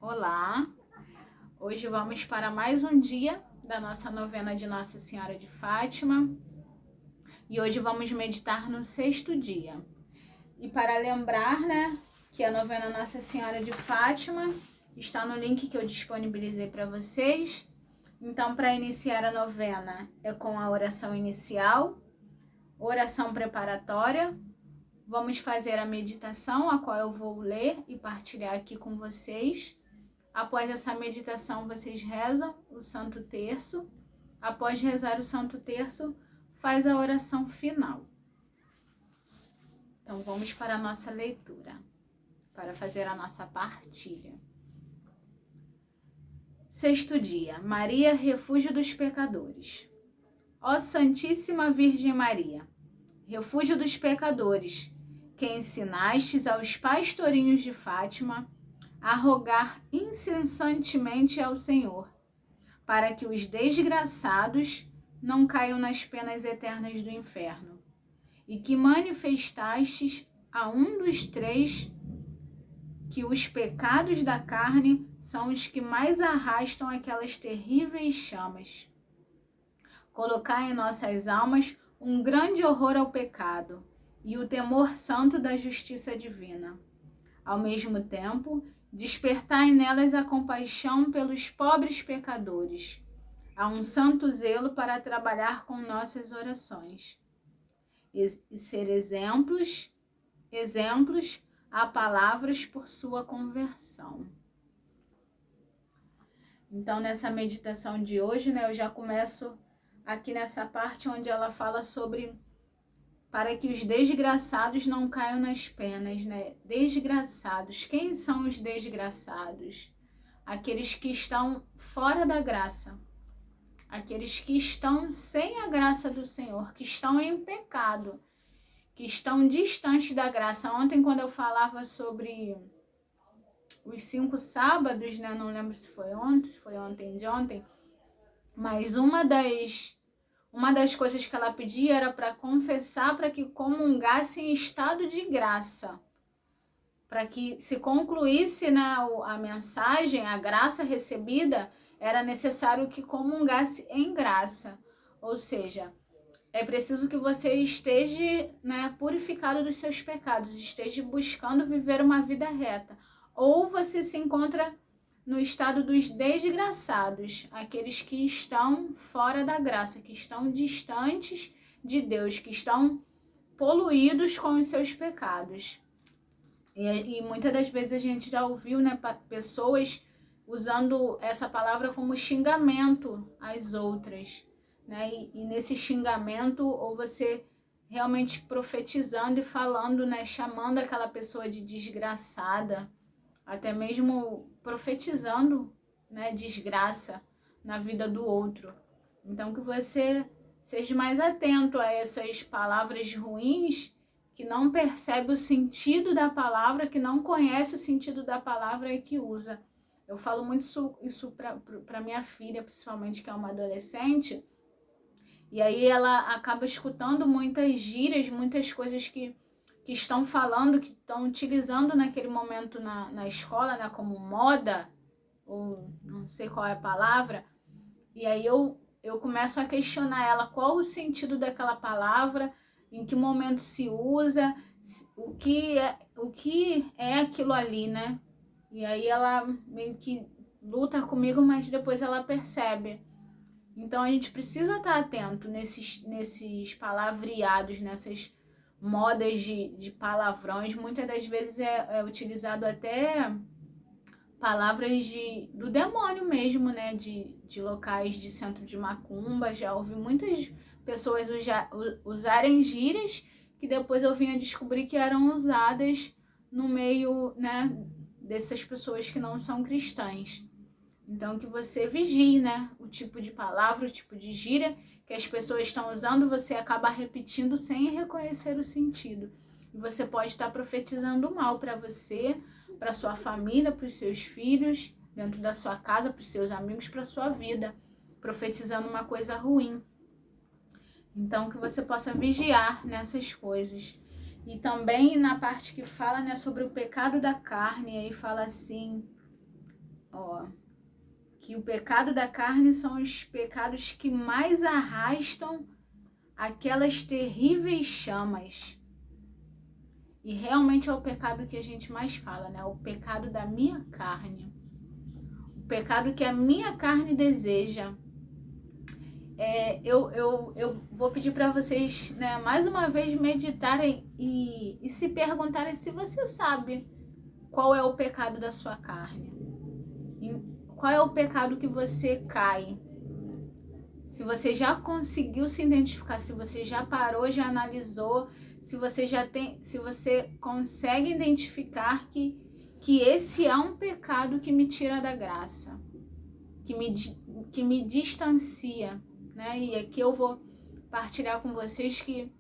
Olá! Hoje vamos para mais um dia da nossa novena de Nossa Senhora de Fátima e hoje vamos meditar no 6º dia. E para lembrar, que a novena Nossa Senhora de Fátima está no link que eu disponibilizei para vocês. Então, para iniciar a novena é com a oração inicial, oração preparatória. Vamos fazer a meditação, a qual eu vou ler e partilhar aqui com vocês. Após essa meditação, vocês rezam o Santo Terço. Após rezar o Santo Terço, faz a oração final. Então, vamos para a nossa leitura, para fazer a nossa partilha. 6º dia. Maria, refúgio dos pecadores. Ó Santíssima Virgem Maria, refúgio dos pecadores, que ensinastes aos pastorinhos de Fátima a rogar incessantemente ao Senhor, para que os desgraçados não caiam nas penas eternas do inferno, e que manifestastes a um dos 3 que os pecados da carne são os que mais arrastam aquelas terríveis chamas. Colocai em nossas almas um grande horror ao pecado e o temor santo da justiça divina. Ao mesmo tempo, despertai nelas a compaixão pelos pobres pecadores, a um santo zelo para trabalhar com nossas orações e ser exemplos a palavras por sua conversão. Então, nessa meditação de hoje, eu já começo aqui nessa parte onde ela fala sobre para que os desgraçados não caiam nas penas, Desgraçados. Quem são os desgraçados? Aqueles que estão fora da graça. Aqueles que estão sem a graça do Senhor, que estão em pecado, que estão distantes da graça. Ontem, quando eu falava sobre os 5 sábados, Não lembro se foi ontem, se foi ontem de ontem, mas uma das coisas que ela pedia era para confessar, para que comungasse em estado de graça. Para que se concluísse a mensagem, a graça recebida, era necessário que comungasse em graça. Ou seja, é preciso que você esteja purificado dos seus pecados, esteja buscando viver uma vida reta. Ou você se encontra no estado dos desgraçados, aqueles que estão fora da graça, que estão distantes de Deus, que estão poluídos com os seus pecados. E muitas das vezes a gente já ouviu, pessoas usando essa palavra como xingamento às outras, E nesse xingamento, ou você realmente profetizando e falando, chamando aquela pessoa de desgraçada, até mesmo profetizando, desgraça na vida do outro. Então, que você seja mais atento a essas palavras ruins, que não percebe o sentido da palavra, que não conhece o sentido da palavra e que usa. Eu falo muito isso para minha filha, principalmente, que é uma adolescente, e aí ela acaba escutando muitas gírias, muitas coisas que estão falando, que estão utilizando naquele momento na escola, como moda, ou não sei qual é a palavra, e aí eu começo a questionar ela qual o sentido daquela palavra, em que momento se usa, o que é aquilo ali, E aí ela meio que luta comigo, mas depois ela percebe. Então a gente precisa estar atento nesses palavreados, nessas modas de palavrões. Muitas das vezes é utilizado até palavras do demônio mesmo, de locais de centro de macumba. Já ouvi muitas pessoas usarem gírias que depois eu vim a descobrir que eram usadas no meio, dessas pessoas que não são cristãs. Então, que você vigie, o tipo de palavra, o tipo de gíria que as pessoas estão usando, você acaba repetindo sem reconhecer o sentido. E você pode estar profetizando mal para você, para sua família, para os seus filhos, dentro da sua casa, para os seus amigos, para a sua vida, profetizando uma coisa ruim. Então, que você possa vigiar nessas coisas. E também na parte que fala, sobre o pecado da carne, aí fala assim: ó, que o pecado da carne são os pecados que mais arrastam aquelas terríveis chamas. E realmente é o pecado que a gente mais fala, né? O pecado da minha carne. O pecado que a minha carne deseja. Eu vou pedir para vocês, né, mais uma vez meditarem e se perguntarem se você sabe qual é o pecado da sua carne. Qual é o pecado que você cai. Se você já conseguiu se identificar, se você já parou, já analisou, se você consegue identificar que esse é um pecado que me tira da graça, que me distancia, né? E aqui eu vou partilhar com vocês que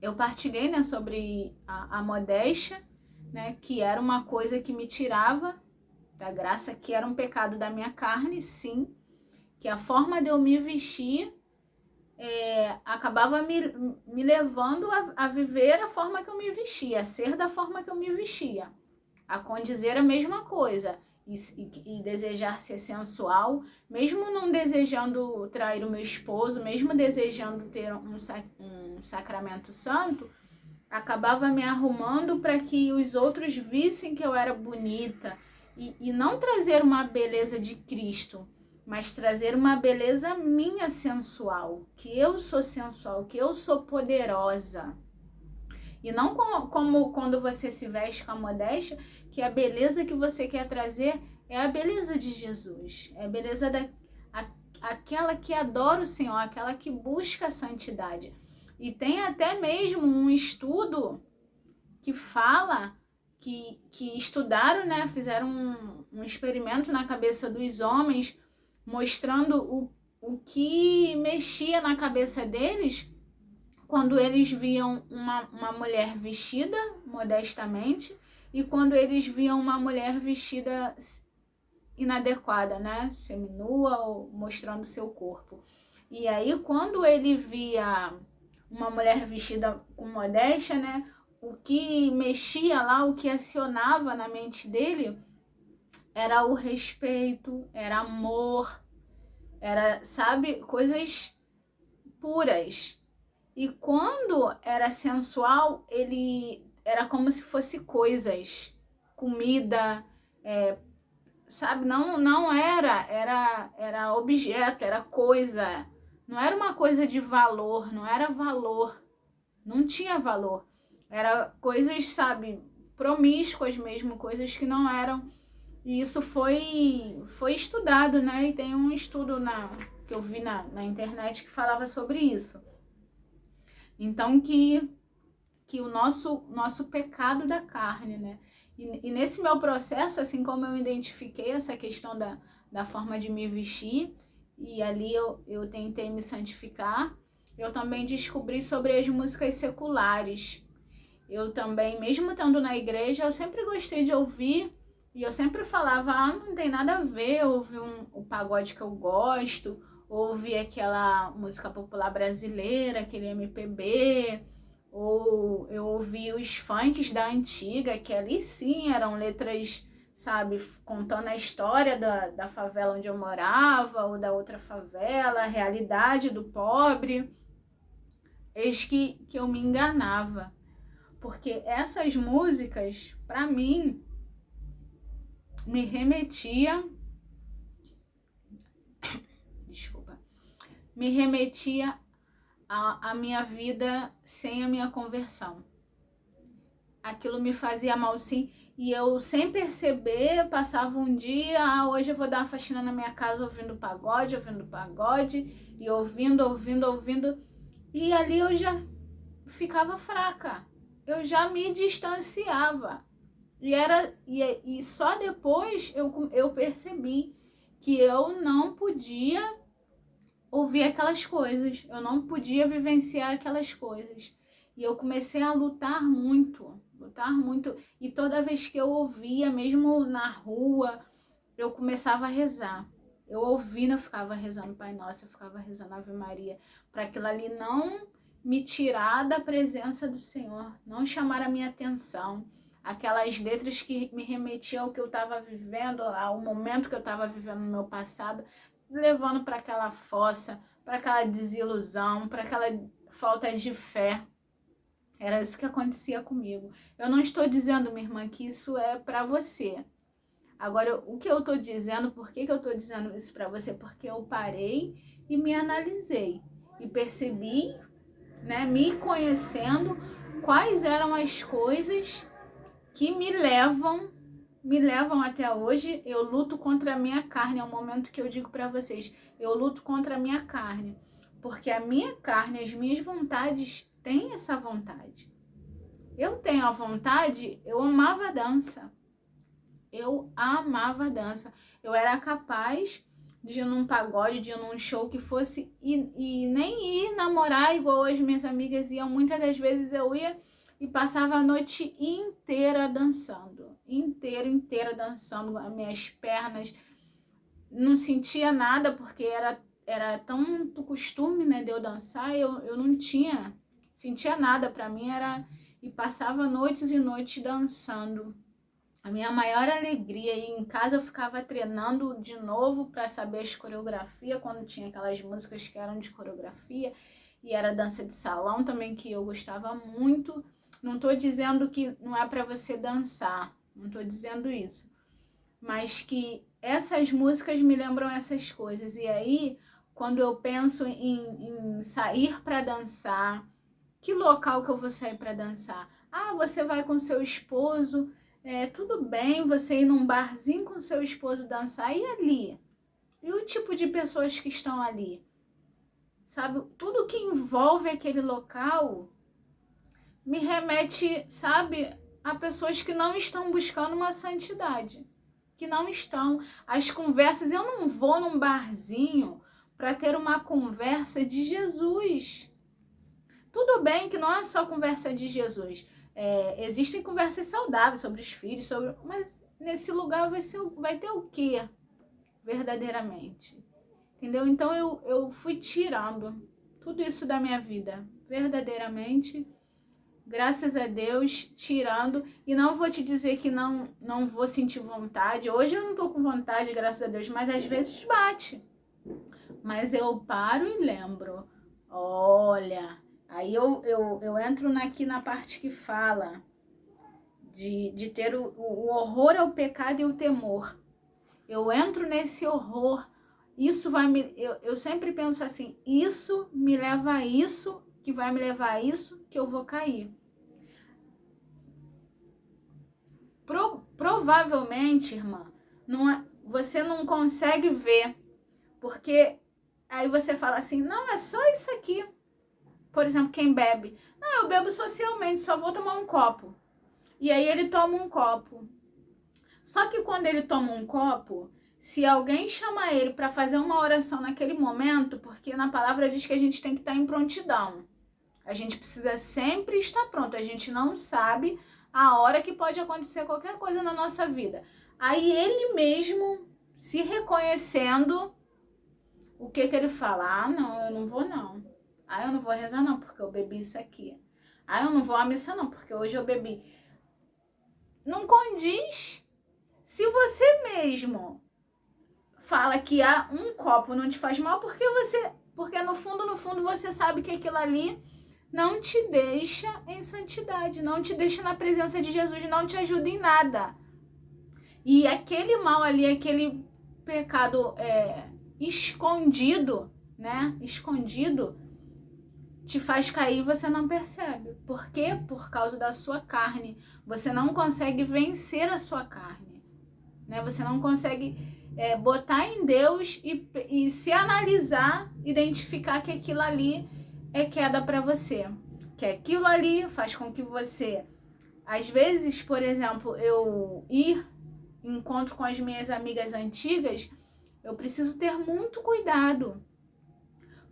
eu partilhei, né, sobre a modéstia, né, que era uma coisa que me tirava da graça, que era um pecado da minha carne, sim, que a forma de eu me vestir acabava me levando a viver a forma que eu me vestia, a ser da forma que eu me vestia, a condizer a mesma coisa e desejar ser sensual, mesmo não desejando trair o meu esposo, mesmo desejando ter um sacramento santo, acabava me arrumando para que os outros vissem que eu era bonita e não trazer uma beleza de Cristo, mas trazer uma beleza minha sensual, que eu sou sensual, que eu sou poderosa. E não como quando você se veste com a modéstia, que a beleza que você quer trazer é a beleza de Jesus, é a beleza aquela que adora o Senhor, aquela que busca a santidade. E tem até mesmo um estudo que fala que estudaram, né, fizeram um experimento na cabeça dos homens, mostrando o que mexia na cabeça deles quando eles viam uma mulher vestida modestamente e quando eles viam uma mulher vestida inadequada, né, seminua ou mostrando seu corpo. E aí quando ele via uma mulher vestida com modéstia, né, o que mexia lá, o que acionava na mente dele era o respeito, era amor, era, sabe, coisas puras. E quando era sensual, ele era como se fosse coisas, comida, sabe? Não era objeto, era coisa. Não era uma coisa de valor, não era valor, não tinha valor. Era coisas, sabe, promíscuas mesmo, coisas que não eram. E isso foi estudado, né? E tem um estudo que eu vi na internet que falava sobre isso. Então, que o nosso pecado da carne, né? E nesse meu processo, assim como eu identifiquei essa questão da forma de me vestir, e ali eu tentei me santificar, eu também descobri sobre as músicas seculares. Eu também, mesmo estando na igreja, eu sempre gostei de ouvir, e eu sempre falava, não tem nada a ver ouvir o pagode que eu gosto, ouvir aquela música popular brasileira, aquele MPB, ou eu ouvi os funks da antiga, que ali sim eram letras, sabe, contando a história da favela onde eu morava, ou da outra favela, a realidade do pobre. Eis que eu me enganava, porque essas músicas, para mim, me remetia a minha vida sem a minha conversão. Aquilo me fazia mal, sim, e eu, sem perceber, passava um dia, hoje eu vou dar uma faxina na minha casa ouvindo pagode, e ouvindo, e ali eu já ficava fraca, eu já me distanciava. E só depois eu percebi que eu não podia ouvir aquelas coisas, eu não podia vivenciar aquelas coisas. E eu comecei a lutar muito, e toda vez que eu ouvia, mesmo na rua, eu começava a rezar. Eu ouvindo, eu ficava rezando Pai Nosso, eu ficava rezando Ave Maria, para aquilo ali não me tirar da presença do Senhor, não chamar a minha atenção. aquelas letras que me remetiam ao que eu estava vivendo, ao momento que eu estava vivendo no meu passado, levando para aquela fossa, para aquela desilusão, para aquela falta de fé. Era isso que acontecia comigo. Eu não estou dizendo, minha irmã, que isso é para você. Agora, o que eu estou dizendo, por que eu estou dizendo isso para você? Porque eu parei e me analisei e percebi, né, me conhecendo, quais eram as coisas que me levam até hoje. Eu luto contra a minha carne. É o momento que eu digo para vocês, eu luto contra a minha carne, porque a minha carne, as minhas vontades têm essa vontade. Eu tenho a vontade, eu amava a dança. Eu amava a dança. Eu era capaz de ir num pagode, de ir num show que fosse, e nem ir namorar igual as minhas amigas iam. Muitas das vezes eu ia e passava a noite inteira dançando. Inteira dançando. As minhas pernas, não sentia nada, porque era tanto costume, né, de eu dançar, eu não sentia nada. Pra mim era... E passava noites e noites dançando. A minha maior alegria, e em casa eu ficava treinando de novo para saber as coreografias, quando tinha aquelas músicas que eram de coreografia, e era dança de salão também, que eu gostava muito. Não estou dizendo que não é para você dançar, não estou dizendo isso, mas que essas músicas me lembram essas coisas. E aí, quando eu penso em sair para dançar, que local que eu vou sair para dançar? Ah, você vai com seu esposo... tudo bem você ir num barzinho com seu esposo dançar, e ali? E o tipo de pessoas que estão ali? Sabe, tudo que envolve aquele local me remete, sabe, a pessoas que não estão buscando uma santidade. Que não estão. As conversas, eu não vou num barzinho para ter uma conversa de Jesus. Tudo bem que não é só conversa de Jesus. Existem conversas saudáveis sobre os filhos, mas nesse lugar vai ter o quê verdadeiramente? Entendeu? Então eu fui tirando tudo isso da minha vida, verdadeiramente, graças a Deus, tirando. E não vou te dizer que não vou sentir vontade. Hoje eu não tô com vontade, graças a Deus, mas às vezes bate. Mas eu paro e lembro, olha... Aí eu entro aqui na parte que fala de ter o horror ao pecado e o temor. Eu entro nesse horror. Isso vai me... Eu sempre penso assim, isso me leva a isso, que vai me levar a isso, que eu vou cair. Provavelmente, irmã, você não consegue ver, porque aí você fala assim, não, é só isso aqui. Por exemplo, quem bebe. Não, eu bebo socialmente, só vou tomar um copo. E aí ele toma um copo. Só que quando ele toma um copo, se alguém chama ele para fazer uma oração naquele momento, porque na palavra diz que a gente tem que estar em prontidão. A gente precisa sempre estar pronto. A gente não sabe a hora que pode acontecer qualquer coisa na nossa vida. Aí ele mesmo, se reconhecendo, o que ele fala? Ah, não, eu não vou não. Ah, eu não vou rezar não, porque eu bebi isso aqui. Ah, eu não vou à missa não, porque hoje eu bebi. Não condiz. Se você mesmo fala que um copo não te faz mal, porque no fundo você sabe que aquilo ali não te deixa em santidade, não te deixa na presença de Jesus, não te ajuda em nada. E aquele mal ali, aquele pecado escondido, né? Escondido, te faz cair e você não percebe. Por quê? Por causa da sua carne. Você não consegue vencer a sua carne, né? Você não consegue botar em Deus e se analisar, identificar que aquilo ali é queda para você. Que aquilo ali faz com que você... Às vezes, por exemplo, eu ir em encontro com as minhas amigas antigas, eu preciso ter muito cuidado.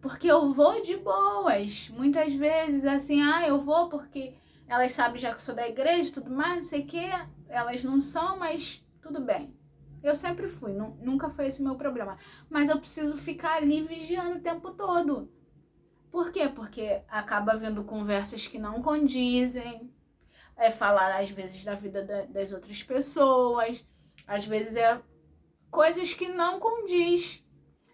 Porque eu vou de boas, muitas vezes, assim, eu vou porque elas sabem já que eu sou da igreja e tudo mais, não sei o que, elas não são, mas tudo bem. Eu sempre fui, nunca foi esse meu problema. Mas eu preciso ficar ali vigiando o tempo todo. Por quê? Porque acaba havendo conversas que não condizem, é falar às vezes da vida das outras pessoas, às vezes é coisas que não condiz.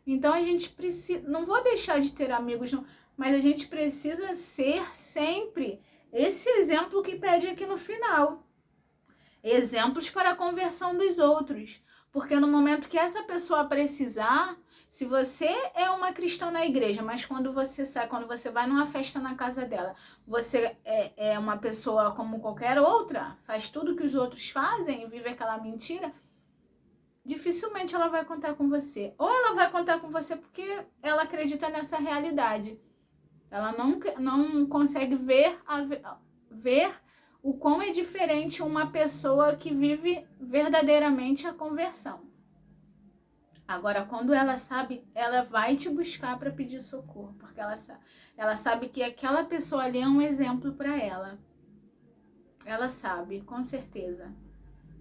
Então a gente precisa, não vou deixar de ter amigos, não, mas a gente precisa ser sempre esse exemplo que pede aqui no final. Exemplos para a conversão dos outros. Porque no momento que essa pessoa precisar, se você é uma cristã na igreja, mas quando você sai, quando você vai numa festa na casa dela, você é uma pessoa como qualquer outra, faz tudo que os outros fazem, vive aquela mentira, dificilmente ela vai contar com você. Ou ela vai contar com você porque ela acredita nessa realidade. Ela não consegue ver o quão é diferente uma pessoa que vive verdadeiramente a conversão. Agora, quando ela sabe, ela vai te buscar para pedir socorro, porque ela sabe que aquela pessoa ali é um exemplo para ela. Ela sabe, com certeza.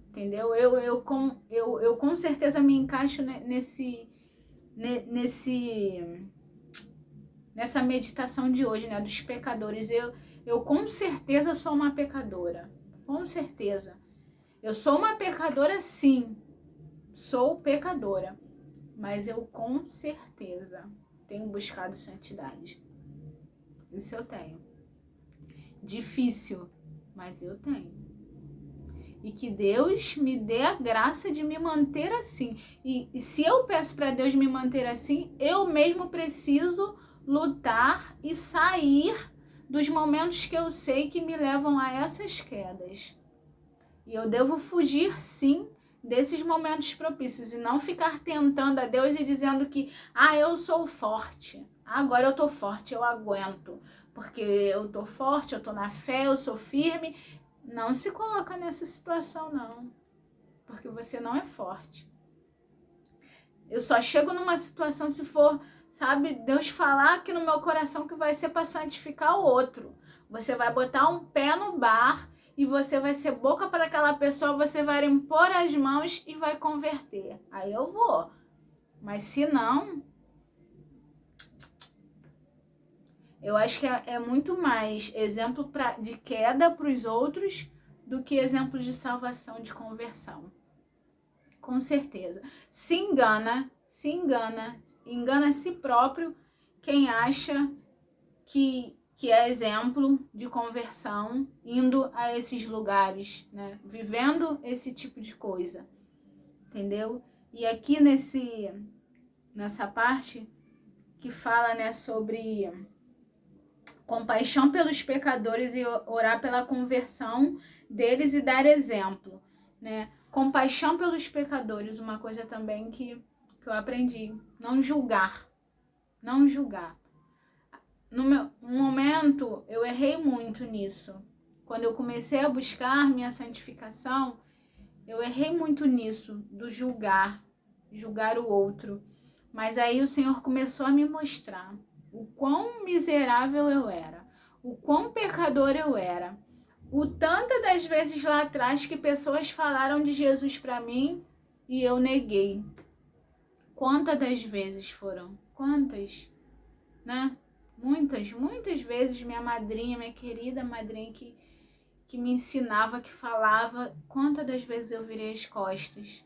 Entendeu? Eu com certeza me encaixo nessa meditação de hoje, né, dos pecadores. Eu com certeza sou uma pecadora. Com certeza. Eu sou uma pecadora, sim. Sou pecadora. Mas eu com certeza tenho buscado santidade. Isso eu tenho. Difícil, mas eu tenho. E que Deus me dê a graça de me manter assim. E se eu peço para Deus me manter assim, eu mesmo preciso lutar e sair dos momentos que eu sei que me levam a essas quedas. E eu devo fugir, sim, desses momentos propícios e não ficar tentando a Deus e dizendo que, eu sou forte, agora eu tô forte, eu aguento, porque eu tô forte, eu tô na fé, eu sou firme. Não se coloca nessa situação, não, porque você não é forte. Eu só chego numa situação se for, sabe, Deus falar aqui no meu coração que vai ser para santificar o outro. Você vai botar um pé no bar e você vai ser boca para aquela pessoa, você vai impor as mãos e vai converter. Aí eu vou. Mas se não, eu acho que é muito mais exemplo de queda para os outros do que exemplo de salvação, de conversão. Com certeza. Se engana a si próprio quem acha que é exemplo de conversão, indo a esses lugares, né? Vivendo esse tipo de coisa, entendeu? E aqui nessa parte que fala, né, sobre compaixão pelos pecadores e orar pela conversão deles e dar exemplo, né? Compaixão pelos pecadores, uma coisa também que eu aprendi, não julgar. No meu momento, eu errei muito nisso. Quando eu comecei a buscar minha santificação, eu errei muito nisso, do julgar o outro. Mas aí o Senhor começou a me mostrar o quão miserável eu era, o quão pecador eu era. O tanto das vezes lá atrás que pessoas falaram de Jesus para mim e eu neguei. Quantas das vezes foram? Quantas? Né? Muitas vezes minha madrinha, minha querida madrinha que me ensinava, que falava, quantas das vezes eu virei as costas.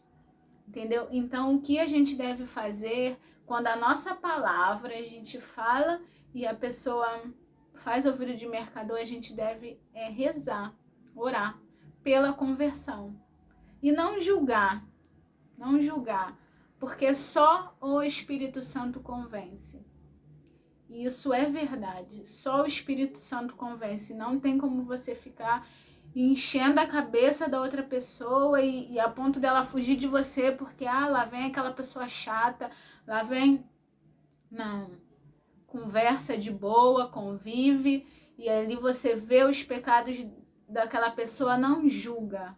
Entendeu? Então, o que a gente deve fazer quando a nossa palavra, a gente fala e a pessoa faz ouvido de mercador, a gente deve rezar, orar pela conversão. E não julgar, porque só o Espírito Santo convence. E isso é verdade, só o Espírito Santo convence. Não tem como você ficar enchendo a cabeça da outra pessoa e a ponto dela fugir de você, porque lá vem aquela pessoa chata, lá vem... Não, conversa de boa, convive, e ali você vê os pecados daquela pessoa, não julga.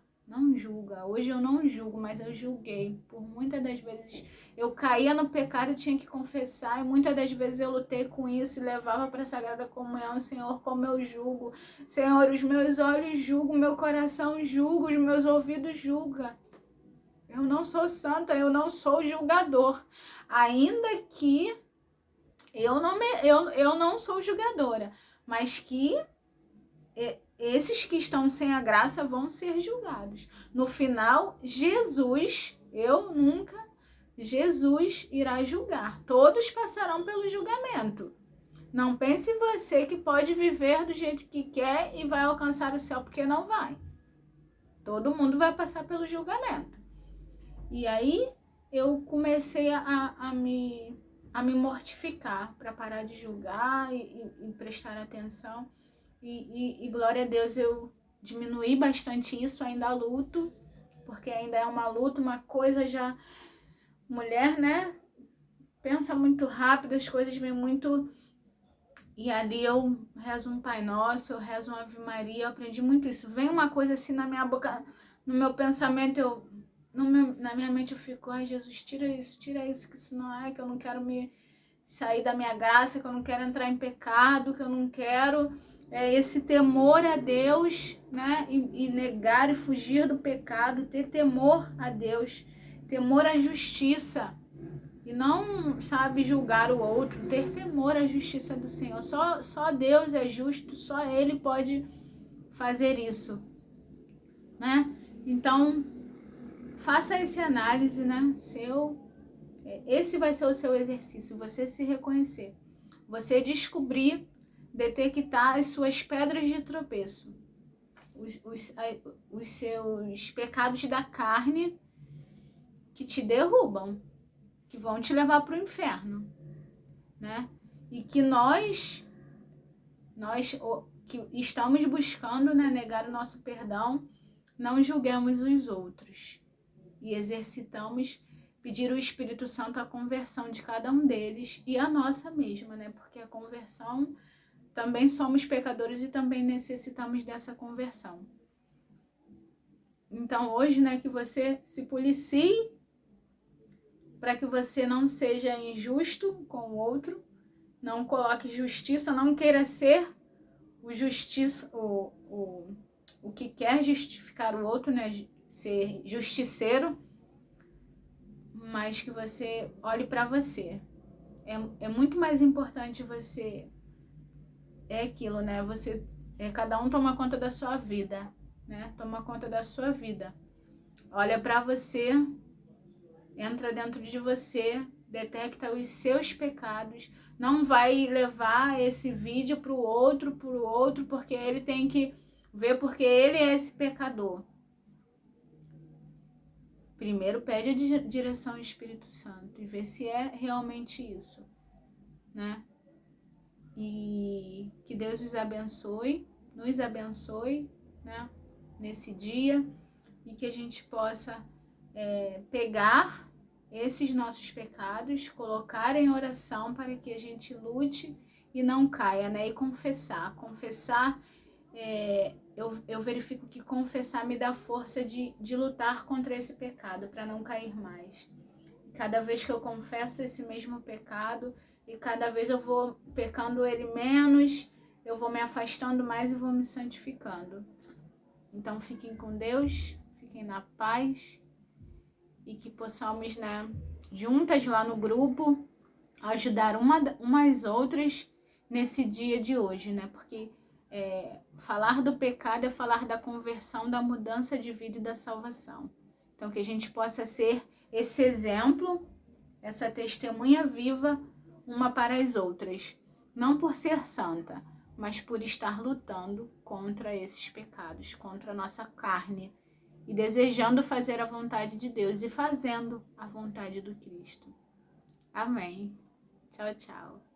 Hoje eu não julgo, mas eu julguei. Por muitas das vezes eu caía no pecado e tinha que confessar, e muitas das vezes eu lutei com isso e levava para a Sagrada Comunhão. Senhor, como eu julgo. Senhor, os meus olhos julgam, meu coração julga, os meus ouvidos julgam. Eu não sou santa, eu não sou julgador. Ainda que eu não sou julgadora, mas que esses que estão sem a graça vão ser julgados. No final, Jesus irá julgar. Todos passarão pelo julgamento. Não pense você que pode viver do jeito que quer e vai alcançar o céu, porque não vai. Todo mundo vai passar pelo julgamento. E aí eu comecei a me mortificar para parar de julgar e prestar atenção. E glória a Deus, eu diminuí bastante isso, ainda luto, porque ainda é uma luta, uma coisa já... Mulher, né? Pensa muito rápido, as coisas vêm muito... E ali eu rezo um Pai Nosso, eu rezo uma Ave Maria, eu aprendi muito isso. Vem uma coisa assim na minha boca, no meu pensamento, na minha mente eu fico, ai Jesus, tira isso, que senão que eu não quero me sair da minha graça, que eu não quero entrar em pecado, que eu não quero esse temor a Deus, né? E negar e fugir do pecado, ter temor a Deus, temor à justiça. E não, sabe, julgar o outro, ter temor à justiça do Senhor. Só Deus é justo, só Ele pode fazer isso, né? Então, faça essa análise, né? Esse vai ser o seu exercício, você se reconhecer. Você descobrir, detectar as suas pedras de tropeço. Os seus pecados da carne que te derrubam, que vão te levar para o inferno, né? E que nós que estamos buscando, né, negar o nosso perdão, não julguemos os outros e exercitamos pedir o Espírito Santo a conversão de cada um deles e a nossa mesma, né? Porque a conversão, também somos pecadores e também necessitamos dessa conversão. Então hoje, né, que você se policie para que você não seja injusto com o outro, não coloque justiça, não queira ser o que quer justificar o outro, né? Ser justiceiro, mas que você olhe para você. É muito mais importante você... É aquilo, né? Cada um toma conta da sua vida, né? Toma conta da sua vida. Olha para você, entra dentro de você, detecta os seus pecados, não vai levar esse vídeo pro outro, porque ele tem que ver, porque ele é esse pecador. Primeiro pede a direção ao Espírito Santo e vê se é realmente isso, né? E que Deus nos abençoe, né? Nesse dia, e que a gente possa pegar esses nossos pecados, colocar em oração para que a gente lute e não caia, né? E confessar. Eu verifico que confessar me dá força de lutar contra esse pecado, para não cair mais. Cada vez que eu confesso esse mesmo pecado, e cada vez eu vou pecando ele menos, eu vou me afastando mais e vou me santificando. Então fiquem com Deus, fiquem na paz, e que possamos, né, juntas lá no grupo, ajudar umas outras nesse dia de hoje, né? Porque falar do pecado é falar da conversão, da mudança de vida e da salvação. Então que a gente possa ser esse exemplo, essa testemunha viva uma para as outras. Não por ser santa, mas por estar lutando contra esses pecados, contra a nossa carne, e desejando fazer a vontade de Deus e fazendo a vontade do Cristo. Amém. Tchau, tchau.